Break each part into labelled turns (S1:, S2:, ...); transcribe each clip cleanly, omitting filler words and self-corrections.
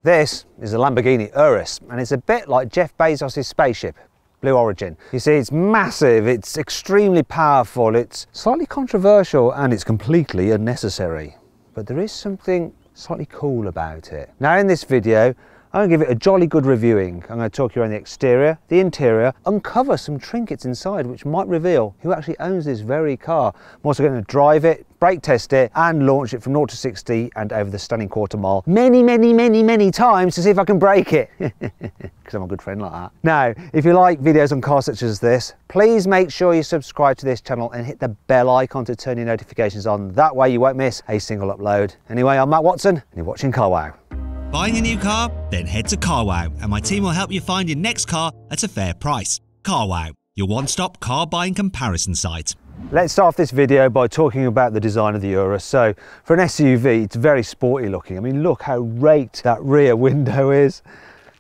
S1: This is a Lamborghini Urus, and it's a bit like Jeff Bezos' spaceship, Blue Origin. You see, it's massive, it's extremely powerful, it's slightly controversial, and it's completely unnecessary. But there is something slightly cool about it. Now in this video, I'm going to give it a jolly good reviewing. I'm going to talk you around the exterior, the interior, uncover some trinkets inside which might reveal who actually owns this very car. I'm also going to drive it, brake test it, and launch it from 0 to 60 and over the stunning quarter mile many times to see if I can break it. Because I'm a good friend like that. Now, if you like videos on cars such as this, please make sure you subscribe to this channel and hit the bell icon to turn your notifications on. That way you won't miss a single upload. Anyway, I'm Matt Watson and you're watching CarWow.
S2: Buying a new car? Then head to CarWow and my team will help you find your next car at a fair price. CarWow, your one-stop car buying comparison site.
S1: Let's start off this video by talking about the design of the Urus. So for an SUV, it's very sporty looking. I mean, look how raked that rear window is.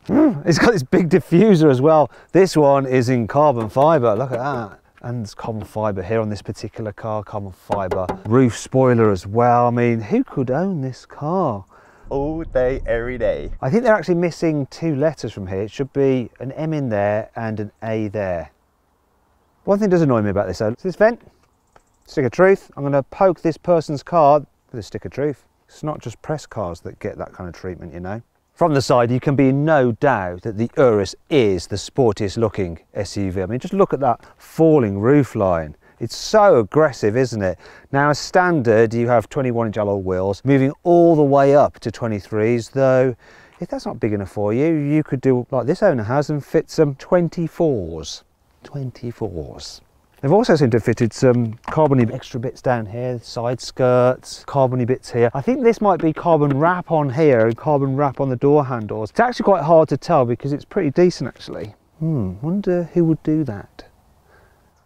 S1: It's got this big diffuser as well. This one is in carbon fibre, look at that. And there's carbon fibre here on this particular car, carbon fibre. Roof spoiler as well. I mean, who could own this car?
S3: All day, every day.
S1: I think they're actually missing two letters from here. It should be an M in there and an A there. One thing does annoy me about this though, this vent, stick of truth. I'm going to poke this person's car with a stick of truth. It's not just press cars that get that kind of treatment, you know. From the side, you can be in no doubt that the Urus is the sportiest looking SUV. I mean, just look at that falling roof line. It's so aggressive, isn't it? Now, as standard, you have 21-inch alloy wheels, moving all the way up to 23s, though if that's not big enough for you, you could do like this owner has and fit some 24s. 24s. They've also seemed to have fitted some carbony extra bits down here, side skirts, carbony bits here. I think this might be carbon wrap on here and carbon wrap on the door handles. It's actually quite hard to tell because it's pretty decent actually. Wonder who would do that.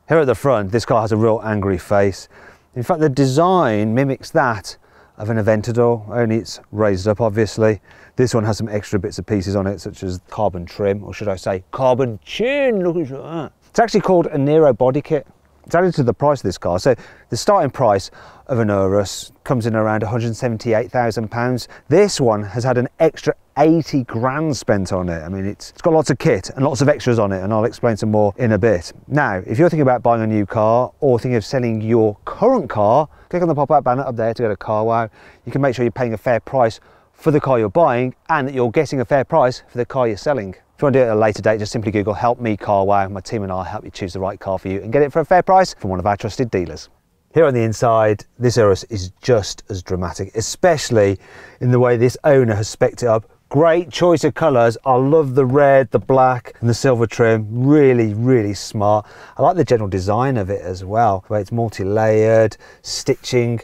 S1: Here at the front, this car has a real angry face. In fact, the design mimics that of an Aventador, only it's raised up, obviously. This one has some extra bits and pieces on it, such as carbon trim, or should I say carbon chin, look at that. It's actually called a Nero body kit. It's added to the price of this car. So the starting price of an Urus comes in around £178,000. This one has had an extra 80 grand spent on it. I mean, it's got lots of kit and lots of extras on it, and I'll explain some more in a bit. Now, if you're thinking about buying a new car or thinking of selling your current car, click on the pop-up banner up there to go to CarWow. You can make sure you're paying a fair price for the car you're buying and that you're getting a fair price for the car you're selling. If you want to do it at a later date, just simply Google "Help Me CarWow." My team and I will help you choose the right car for you and get it for a fair price from one of our trusted dealers. Here on the inside, this Urus is just as dramatic, especially in the way this owner has specced it up. Great choice of colours. I love the red, the black and the silver trim. Really smart. I like the general design of it as well, where it's multi-layered, stitching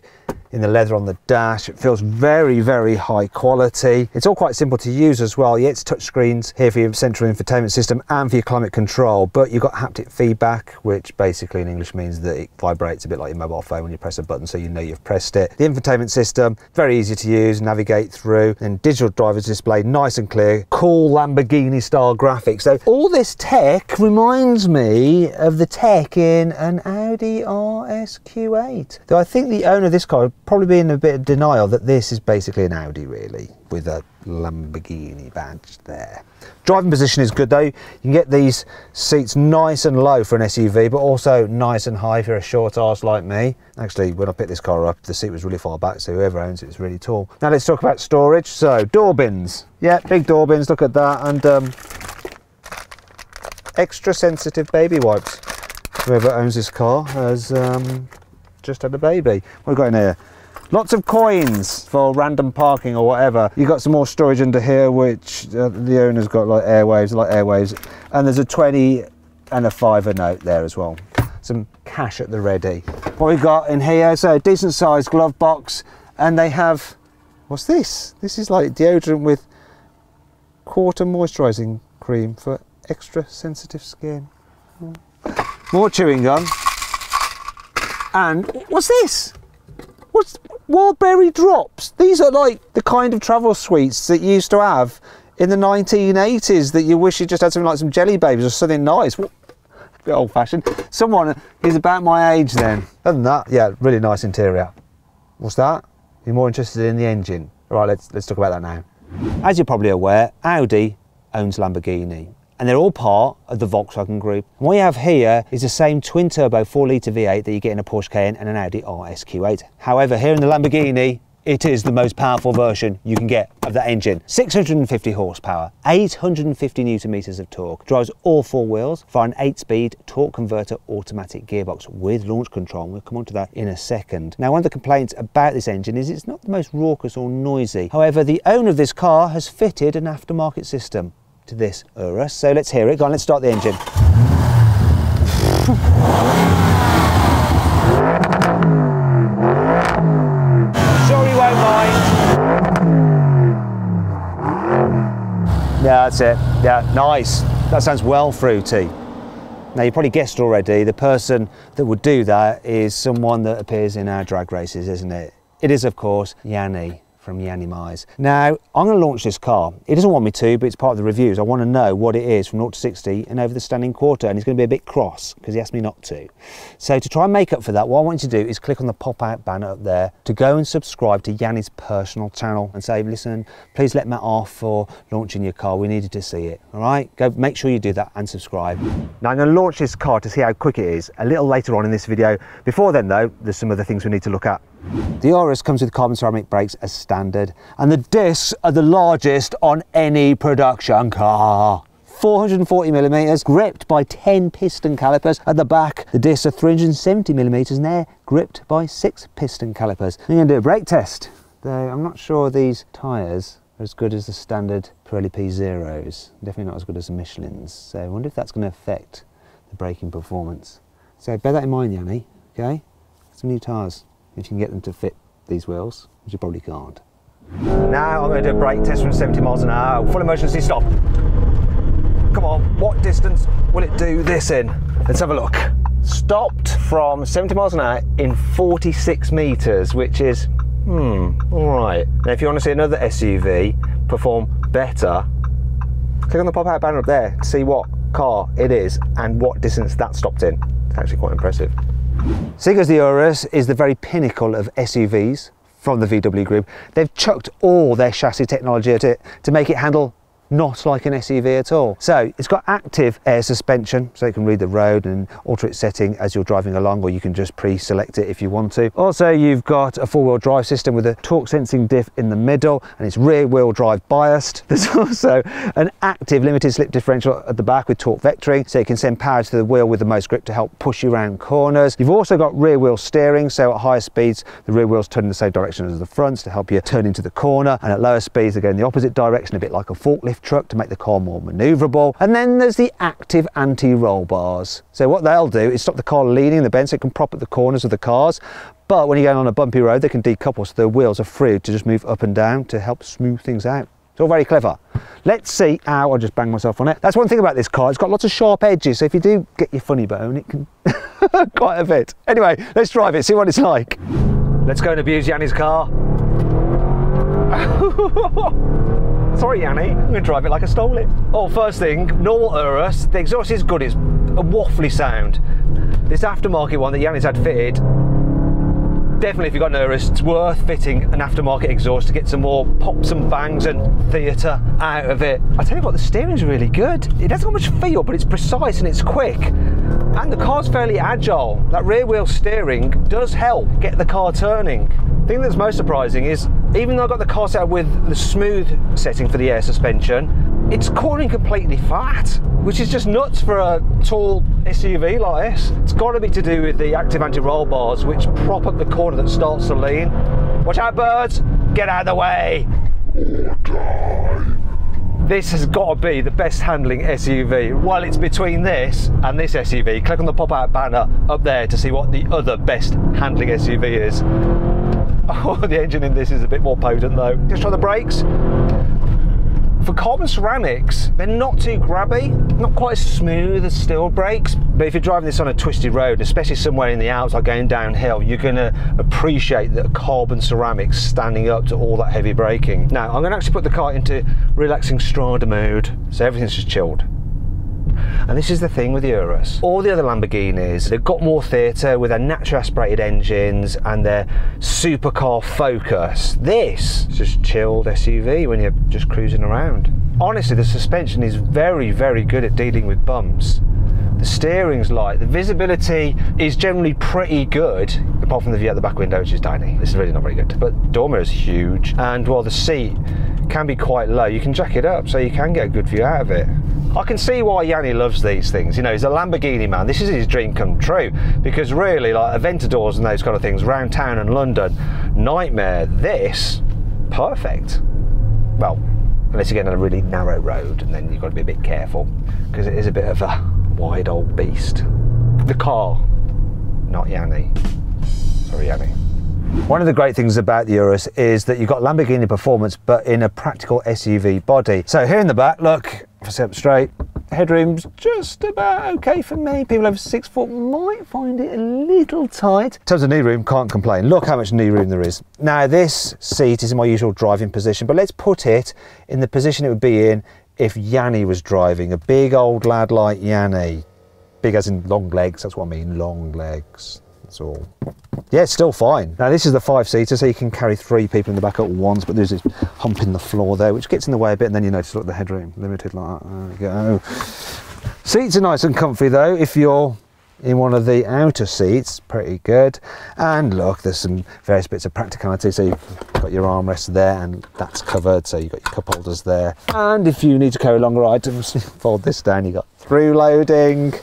S1: in the leather on the dash. It feels very high quality. It's all quite simple to use as well. Yeah, it's touch screens here for your central infotainment system and for your climate control, but you've got haptic feedback, which basically in English means that it vibrates a bit like your mobile phone when you press a button, so you know you've pressed it. The infotainment system, very easy to use, navigate through, and digital drivers displayed nice and clear, cool Lamborghini style graphics. So all this tech reminds me of the tech in an Audi RSQ8. Though I think the owner of this car would probably be in a bit of denial that this is basically an Audi really, with a Lamborghini badge there. Driving position is good though. You can get these seats nice and low for an SUV, but also nice and high if you're a short arse like me. Actually, when I picked this car up, the seat was really far back, so whoever owns it is really tall. Now let's talk about storage. So door bins. Yeah, big door bins, look at that. And extra sensitive baby wipes. Whoever owns this car has just had a baby. What have we got in here? Lots of coins for random parking or whatever. You've got some more storage under here, which the owner's got like airwaves, and there's a 20 and a £5 note there as well. Some cash at the ready. What we've got in here, so a decent sized glove box, and they have, what's this? This is like deodorant with quarter moisturising cream for extra sensitive skin. More chewing gum. And what's this? What's Wildberry drops? These are like the kind of travel sweets that you used to have in the 1980s that you wish you just had something like some jelly babies or something nice. A bit old fashioned. Someone who's about my age then. Other than that, yeah, really nice interior. What's that? You're more interested in the engine. All right, let's talk about that now. As you're probably aware, Audi owns Lamborghini, and they're all part of the Volkswagen Group. And what you have here is the same twin-turbo 4-litre V8 that you get in a Porsche Cayenne and an Audi RS Q8. However, here in the Lamborghini, it is the most powerful version you can get of that engine. 650 horsepower, 850 newton meters of torque, drives all four wheels via an 8-speed torque converter automatic gearbox with launch control. We'll come on to that in a second. Now, one of the complaints about this engine is it's not the most raucous or noisy. However, the owner of this car has fitted an aftermarket system to this Urus. So let's hear it. Go on, let's start the engine. Yeah, that's it. Yeah, nice. That sounds well fruity. Now, you probably guessed already, the person that would do that is someone that appears in our drag races, isn't it? It is, of course, Yianni from Yianni Mize. Now, I'm going to launch this car. He doesn't want me to, but it's part of the reviews. I want to know what it is from 0 to 60 and over the standing quarter, and he's going to be a bit cross because he asked me not to. So to try and make up for that, what I want you to do is click on the pop-out banner up there to go and subscribe to Yianni's personal channel and say, listen, please let Matt off for launching your car. We needed to see it. All right, go make sure you do that and subscribe. Now, I'm going to launch this car to see how quick it is a little later on in this video. Before then, though, there's some other things we need to look at. The Urus comes with carbon ceramic brakes as standard, and the discs are the largest on any production car. 440mm, gripped by 10 piston calipers. At the back, the discs are 370mm and they're gripped by 6 piston calipers. I'm going to do a brake test, though I'm not sure these tyres are as good as the standard Pirelli P0s. Definitely not as good as the Michelin's, so I wonder if that's going to affect the braking performance. So bear that in mind, Yianni, okay? Some new tyres, if you can get them to fit these wheels, which you probably can't. Now I'm going to do a brake test from 70 miles an hour. Full emergency stop. Come on, what distance will it do this in? Let's have a look. Stopped from 70 miles an hour in 46 meters, which is, all right. Now, if you want to see another SUV perform better, click on the pop-out banner up there to see what car it is and what distance that stopped in. It's actually quite impressive. Seeing as the Urus is the very pinnacle of SUVs from the VW group, they've chucked all their chassis technology at it to make it handle not like an SUV at all. So it's got active air suspension, so you can read the road and alter its setting as you're driving along, or you can just pre-select it if you want to. Also, you've got a four-wheel drive system with a torque sensing diff in the middle, and it's rear-wheel drive biased. There's also an active limited slip differential at the back with torque vectoring, so you can send power to the wheel with the most grip to help push you around corners. You've also got rear-wheel steering, so at higher speeds the rear wheels turn in the same direction as the fronts to help you turn into the corner, and at lower speeds they go in the opposite direction, a bit like a forklift truck, to make the car more manoeuvrable. And then there's the active anti-roll bars. So what they'll do is stop the car leaning in the bend so it can prop at the corners of the cars. But when you're going on a bumpy road, they can decouple so the wheels are free to just move up and down to help smooth things out. It's all very clever. Let's see how I just bang myself on it. That's one thing about this car. It's got lots of sharp edges, so if you do get your funny bone, it can quite a bit. Anyway, let's drive it, see what it's like. Let's go and abuse Yianni's car. Sorry, Yianni, I'm going to drive it like I stole it. Oh, first thing, normal Urus, the exhaust is good, it's a waffly sound. This aftermarket one that Yianni's had fitted, definitely if you've got an Urus, it's worth fitting an aftermarket exhaust to get some more pops and bangs and theatre out of it. I tell you what, the steering's really good. It hasn't got much feel, but it's precise and it's quick. And the car's fairly agile. That rear wheel steering does help get the car turning. The thing that's most surprising is, even though I got the car set up with the smooth setting for the air suspension, it's cornering completely flat, which is just nuts for a tall SUV like this. It's got to be to do with the active anti-roll bars, which prop up the corner that starts to lean. Watch out, birds! Get out of the way! Or die. This has got to be the best handling SUV. While it's between this and this SUV, click on the pop-out banner up there to see what the other best handling SUV is. Oh, the engine in this is a bit more potent though. Just try the brakes. For carbon ceramics, they're not too grabby, not quite as smooth as steel brakes, but if you're driving this on a twisty road, especially somewhere in the Alps like going downhill, you're going to appreciate the carbon ceramics standing up to all that heavy braking. Now, I'm going to actually put the car into relaxing strada mode, so everything's just chilled. And this is the thing with the Urus. All the other Lamborghinis, they've got more theatre with their naturally aspirated engines and their supercar focus. This is just chilled SUV when you're just cruising around. Honestly, the suspension is very, very good at dealing with bumps. The steering's light, the visibility is generally pretty good, apart from the view out the back window, which is tiny. This is really not very good. But door mirror is huge, and while the seat can be quite low, you can jack it up so you can get a good view out of it. I can see why Yianni loves these things. You know, he's a Lamborghini man. This is his dream come true, because really, like Aventadors and those kind of things around town and London, nightmare. This, perfect. Well, unless you're getting on a really narrow road, and then you've got to be a bit careful, because it is a bit of a wide old beast. The car, not Yianni. Sorry, Yianni. One of the great things about the Urus is that you've got Lamborghini performance, but in a practical SUV body. So here in the back, look, if I sit up straight, headroom's just about okay for me. People over 6 foot might find it a little tight. In terms of knee room, can't complain. Look how much knee room there is. Now this seat is in my usual driving position, but let's put it in the position it would be in if Yianni was driving, a big old lad like Yianni. Big as in long legs, that's what I mean, long legs, that's all. Yeah, it's still fine. Now this is the 5-seater, so you can carry 3 people in the back at once, but there's this hump in the floor there, which gets in the way a bit, and then you notice, look, the headroom, limited like that, there we go. Seats are nice and comfy though, if you're in one of the outer seats, pretty good. And look, there's some various bits of practicality. So you've got your armrest there and that's covered. So you've got your cup holders there. And if you need to carry longer items, fold this down, you've got through loading.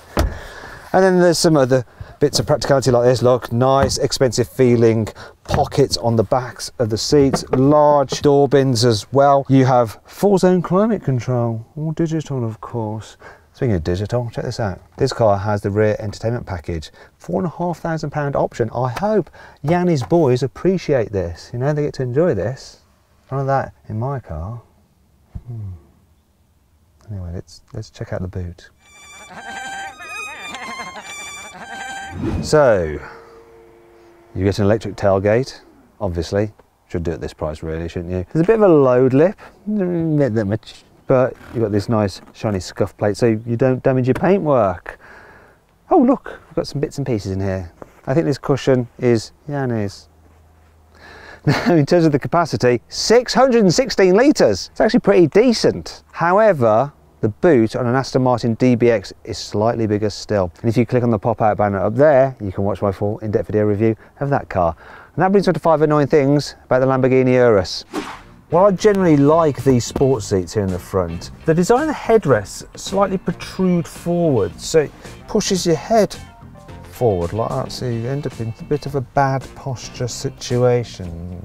S1: And then there's some other bits of practicality like this. Look, nice, expensive feeling pockets on the backs of the seats, large door bins as well. You have full zone climate control, all digital of course. Speaking of digital, check this out. This car has the rear entertainment package, £4,500 option. I hope Yianni's boys appreciate this. You know, they get to enjoy this. None of that in my car. Anyway, let's check out the boot. So, you get an electric tailgate, obviously. Should do at this price really, shouldn't you? There's a bit of a load lip, not that much. But you've got this nice shiny scuff plate so you don't damage your paintwork. Oh look, we've got some bits and pieces in here. I think this cushion is Yianni's. Now in terms of the capacity, 616 litres. It's actually pretty decent. However, the boot on an Aston Martin DBX is slightly bigger still. And if you click on the pop-out banner up there, you can watch my full in-depth video review of that car. And that brings me to 5 annoying things about the Lamborghini Urus. Well, I generally like these sports seats here in the front. The design of the headrests slightly protrude forward, so it pushes your head forward like that, so you end up in a bit of a bad posture situation.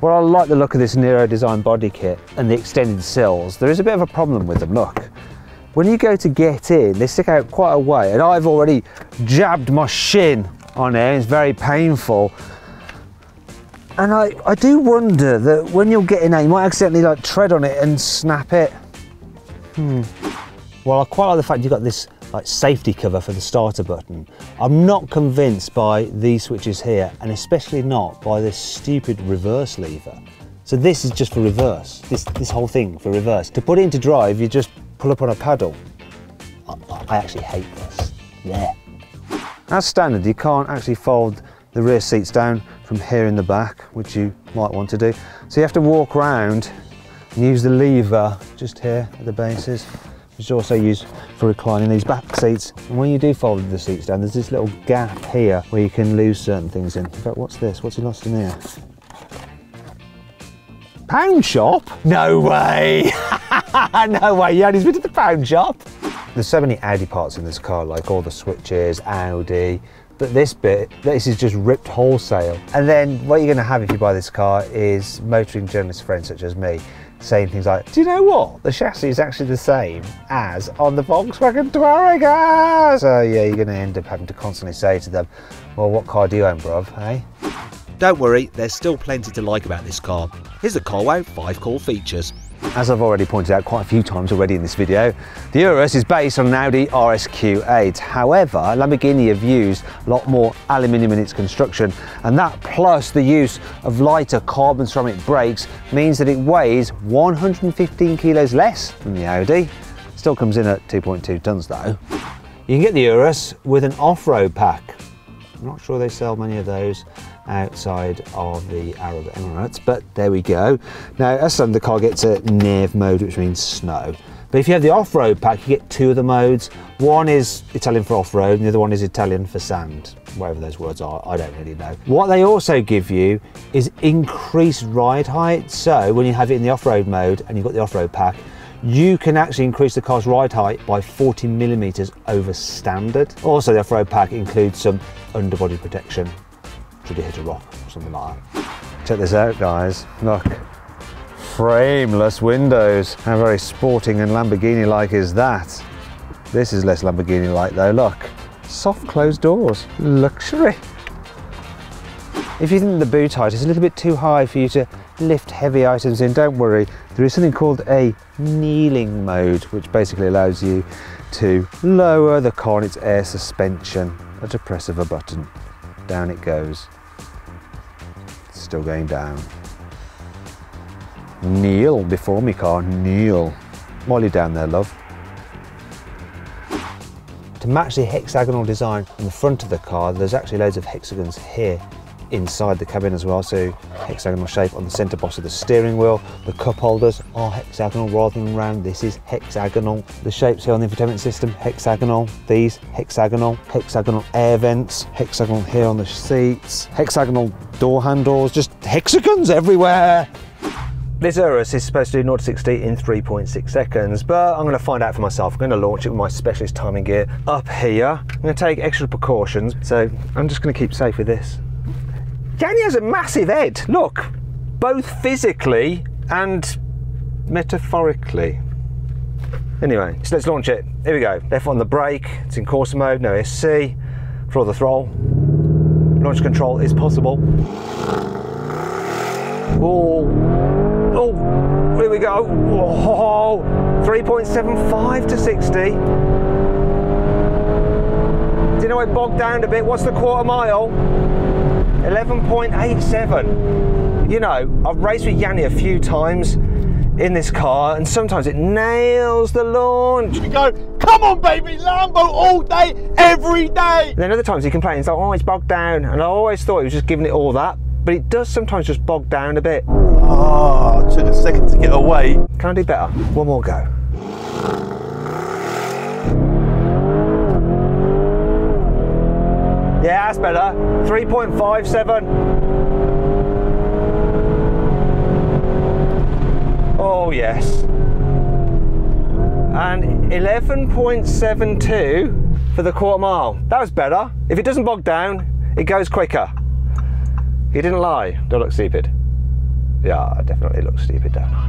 S1: Well, I like the look of this Nero design body kit and the extended sills. There is a bit of a problem with them, look. When you go to get in, they stick out quite a way, and I've already jabbed my shin on it, it's very painful. And I do wonder that when you're getting out, you might accidentally like tread on it and snap it. Well, I quite like the fact you've got this like safety cover for the starter button. I'm not convinced by these switches here, and especially not by this stupid reverse lever. So this is just for reverse, this whole thing for reverse. To put it into drive, you just pull up on a paddle. I actually hate this. Yeah. As standard, you can't actually fold the rear seats down from here in the back, which you might want to do. So you have to walk around and use the lever just here at the bases, which is also used for reclining these back seats. And when you do fold the seats down, there's this little gap here where you can lose certain things in. In fact, what's this? What's he lost in here? Pound shop? No way! No way, Yianni's been to the pound shop. There's so many Audi parts in this car, like all the switches, Audi, but this is just ripped wholesale. And then what you're going to have if you buy this car is motoring journalist friends such as me saying things like, do you know what? The chassis is actually the same as on the Volkswagen Touareg. So yeah, you're going to end up having to constantly say to them, well, what car do you own, bruv, eh?
S2: Don't worry, there's still plenty to like about this car. Here's the carwow 5 core features.
S1: As I've already pointed out quite a few times already in this video, the Urus is based on an Audi RSQ8. However, Lamborghini have used a lot more aluminium in its construction, and that plus the use of lighter carbon ceramic brakes means that it weighs 115 kilos less than the Audi. Still comes in at 2.2 tons though. You can get the Urus with an off-road pack. I'm not sure they sell many of those outside of the Arab Emirates, but there we go. Now, as some, the car gets a NEV mode, which means snow. But if you have the off-road pack, you get two of the modes. One is Italian for off-road, and the other one is Italian for sand. Whatever those words are, I don't really know. What they also give you is increased ride height. So when you have it in the off-road mode and you've got the off-road pack, you can actually increase the car's ride height by 40 millimeters over standard. Also, the off-road pack includes some underbody protection should you hit a rock or something like that. Check this out, guys. Look, frameless windows. How very sporting and Lamborghini-like is that? This is less Lamborghini-like though. Look, soft closed doors, luxury. If you think the boot height is a little bit too high for you to lift heavy items in, don't worry. There is something called a kneeling mode, which basically allows you to lower the car in its air suspension at a press of a button. Down it goes. It's still going down. Kneel before me car, kneel. While you're down there, love. To match the hexagonal design on the front of the car, there's actually loads of hexagons here inside the cabin as well, so hexagonal shape on the centre boss of the steering wheel. The cup holders are hexagonal rather than round. This is hexagonal. The shapes here on the infotainment system, hexagonal. These, hexagonal. Hexagonal air vents, hexagonal here on the seats, hexagonal door handles, just hexagons everywhere. This Urus is supposed to do 0 to 60 in 3.6 seconds, but I'm going to find out for myself. I'm going to launch it with my specialist timing gear up here. I'm going to take extra precautions, so I'm just going to keep safe with this. Yianni has a massive head, look, both physically and metaphorically. Anyway, so let's launch it. Here we go. Left on the brake, it's in Corsa mode, no SC. Floor the throttle. Launch control is possible. Oh, here we go. Oh, 3.75 to 60. Do you know it bogged down a bit? What's the quarter mile? 11.87. You know, I've raced with Yianni a few times in this car, and sometimes it nails the launch.
S3: You go, come on baby, Lambo all day, every day.
S1: And then other times he complains, like, oh, it's bogged down. And I always thought he was just giving it all that, but it does sometimes just bog down a bit.
S3: Oh, took a second to get away.
S1: Can I do better? One more go. Yeah, that's better. 3.57. Oh, yes. And 11.72 for the quarter mile. That was better. If it doesn't bog down, it goes quicker. He didn't lie. Do I look stupid? Yeah, I definitely look stupid, don't I?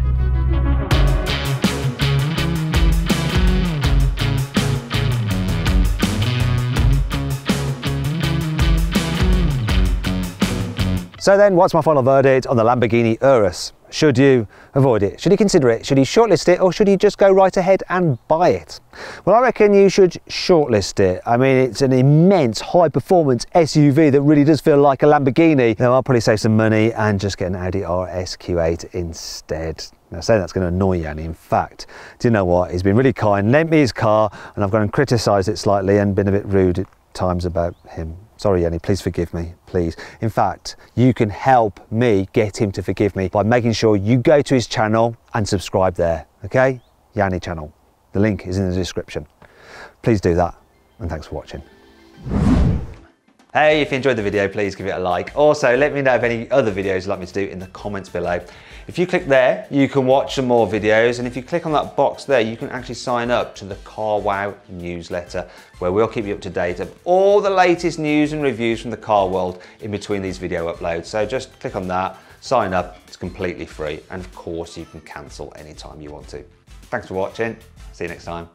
S1: So then, what's my final verdict on the Lamborghini Urus? Should you avoid it? Should you consider it? Should you shortlist it, or should you just go right ahead and buy it? Well, I reckon you should shortlist it. I mean, it's an immense high-performance SUV that really does feel like a Lamborghini. Now, I'll probably save some money and just get an Audi RS Q8 instead. Now, saying that's going to annoy Yianni. In fact, do you know what? He's been really kind, lent me his car, and I've gone and criticised it slightly and been a bit rude at times about him. Sorry, Yianni, please forgive me, please. In fact, you can help me get him to forgive me by making sure you go to his channel and subscribe there, okay? Yianni channel. The link is in the description. Please do that, and thanks for watching. Hey, if you enjoyed the video, please give it a like. Also, let me know of any other videos you'd like me to do in the comments below. If you click there, you can watch some more videos, and if you click on that box there, you can actually sign up to the carwow newsletter, where we'll keep you up to date of all the latest news and reviews from the car world in between these video uploads. So just click on that, sign up, it's completely free, and of course you can cancel anytime you want to. Thanks for watching, see you next time.